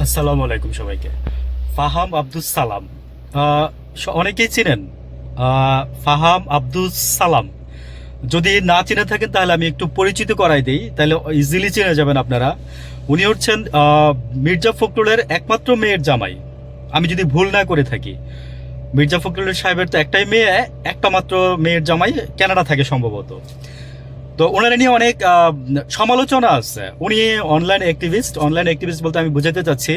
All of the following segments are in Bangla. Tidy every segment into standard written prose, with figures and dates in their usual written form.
আসসালামু আলাইকুম সবাইকে। ফাহাম আব্দুস সালাম, অনেকেই চিনেন। ফাহাম আব্দুস সালাম যদি না চিনে থাকেন তাহলে আমি একটু পরিচিত করাই দিই, তাহলে ইজিলি চিনে যাবেন আপনারা। উনি হচ্ছেন মির্জা ফখরুলের একমাত্র মেয়ের জামাই, আমি যদি ভুল না করে থাকি। মির্জা ফখরুলের সাহেবের তো একটাই মেয়ে, একটা মাত্র মেয়ের জামাই, কানাডা থাকে সম্ভবত। তো ওনারা নিয়ে অনেক সমালোচনা আছে। উনি অনলাইন অ্যাক্টিভিস্ট বলতে আমি বোঝাতে চাচ্ছি,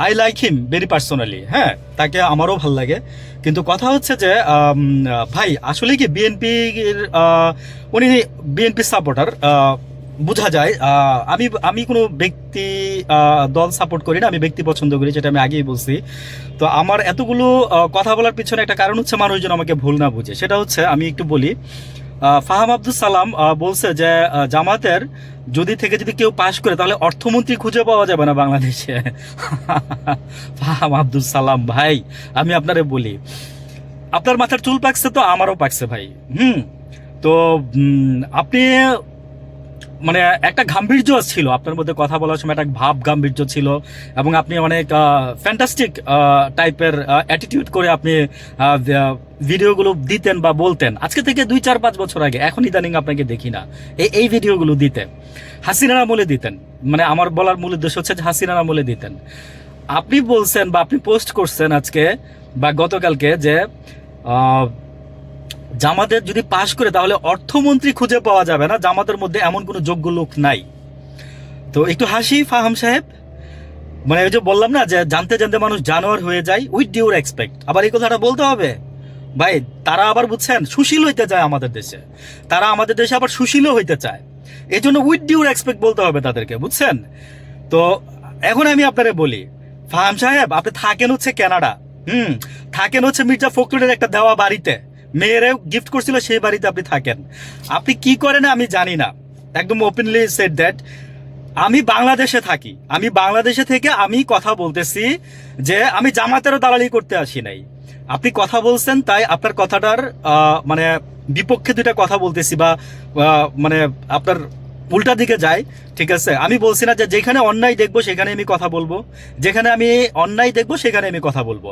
I like him very personally. হ্যাঁ, তাকে আমারও ভাল লাগে। কিন্তু কথা হচ্ছে যে ভাই আসলে কি বিএনপি, উনি বিএনপি সাপোর্টার বোঝা যায়। আমি আমি কোনো ব্যক্তি দল সাপোর্ট করি না, আমি ব্যক্তি পছন্দ করি, যেটা আমি আগেই বলছি। তো আমার এতগুলো কথা বলার পিছনে একটা কারণ হচ্ছে মানুষজন আমাকে ভুল না বুঝে। সেটা হচ্ছে, আমি একটু বলি। ফাহাম আব্দুল সালাম বলছে যে জামাতের যদি কেউ পাশ করে তাহলে অর্থমন্ত্রী খুঁজে পাওয়া যাবে না বাংলাদেশে। ফাহাম আব্দুল সালাম ভাই, আমি আপনারে বলি, আপনার মাথার চুল পাকছে তো আমারও পাকছে ভাই। তো আপনি মানে একটা গাম্ভীর্য ছিল আপনার মধ্যে, কথা বলার সময় একটা ভাব গাম্ভীর্য ছিল, এবং আপনি অনেক ফ্যান্টাস্টিক টাইপের অ্যাটিটিউড করে আপনি ভিডিওগুলো দিতেন বা বলতেন। আজকে থেকে 2-4-5 বছর আগে, এখন ইদানিং আপনাকে দেখি না এই ভিডিওগুলো দিতে। হাসিনার আমলে দিতেন, মানে আমার বলার মূল উদ্দেশ্য হচ্ছে যে হাসিনার আমলে দিতেন। আপনি বলছেন বা আপনি পোস্ট করছেন আজকে বা গতকালকে যে জামাতের যদি পাশ করে তাহলে অর্থমন্ত্রী খুঁজে পাওয়া যাবে না, জামাতের মধ্যে এমন কোনো যোগ্য লোক নাই। তো একটু হাসি ফাহাম সাহেব, মানে ওই যে বললাম না যে জানতে জানতে মানুষ জানোয়ার হয়ে যায়, উইথ ডিউ রেসপেক্ট। আবার এই কথাটা বলতে হবে ভাই, তারা আবার বুঝছেন সুশীল হইতে চায় আমাদের দেশে, তারা আমাদের দেশে আবার সুশীলও হইতে চায়। এই জন্য উইথ ডিউ রেসপেক্ট বলতে হবে তাদেরকে, বুঝছেন? তো এখন আমি আপনারে বলি, ফাহাম সাহেব আপনি থাকেন হচ্ছে কানাডা, থাকেন হচ্ছে মির্জা ফখরুলের একটা দেওয়া বাড়িতে, মেয়েরে গিফট করছিল সেই বাড়িতে আপনি থাকেন। আপনি কি করেন আমি জানি না, একদম ওপেনলি সেড দ্যাট আমি বাংলাদেশে থাকি, আমি বাংলাদেশে থেকে আমি কথা বলতেছি যে আমি জামাতেরও দালালি করতে আসি নাই। আপনি কথা বলছেন তাই আপনার কথাটার মানে বিপক্ষে দুইটা কথা বলতেছি, বা মানে আপনার উল্টা দিকে যায়। ঠিক আছে, আমি বলছি না যে যেখানে অন্যায় দেখবো সেখানে আমি কথা বলবো, যেখানে আমি অন্যায় দেখবো সেখানে আমি কথা বলবো।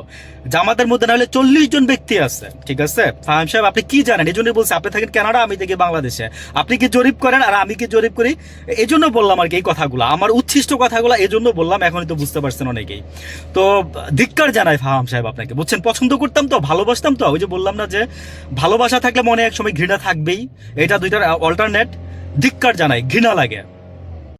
জামাতের মধ্যে না হলে 40 জন ব্যক্তি আছে। ঠিক আছে ফাহিম সাহেব, আপনি কি জানেন? এই জন্যই বলছি, আপনি থাকেন কানাডা, আমি দেখি বাংলাদেশে। আপনি কি জরিপ করেন আর আমি কি জরিপ করি? এই জন্য বললাম আর কি এই কথাগুলো, আমার উচ্ছিষ্ট কথাগুলো এই জন্য বললাম। এখনই তো বুঝতে পারছেন অনেকেই। তো ধিক্কার জানাই ফাহাম সাহেব আপনাকে, বুঝছেন? পছন্দ করতাম তো, ভালোবাসতাম তো, ওই যে বললাম না যে ভালোবাসা থাকলে মনে এক সময় ঘৃণা থাকবেই, এটা দুইটার অল্টারনেট। ধিক্কার জানাই, ঘৃণা লাগে।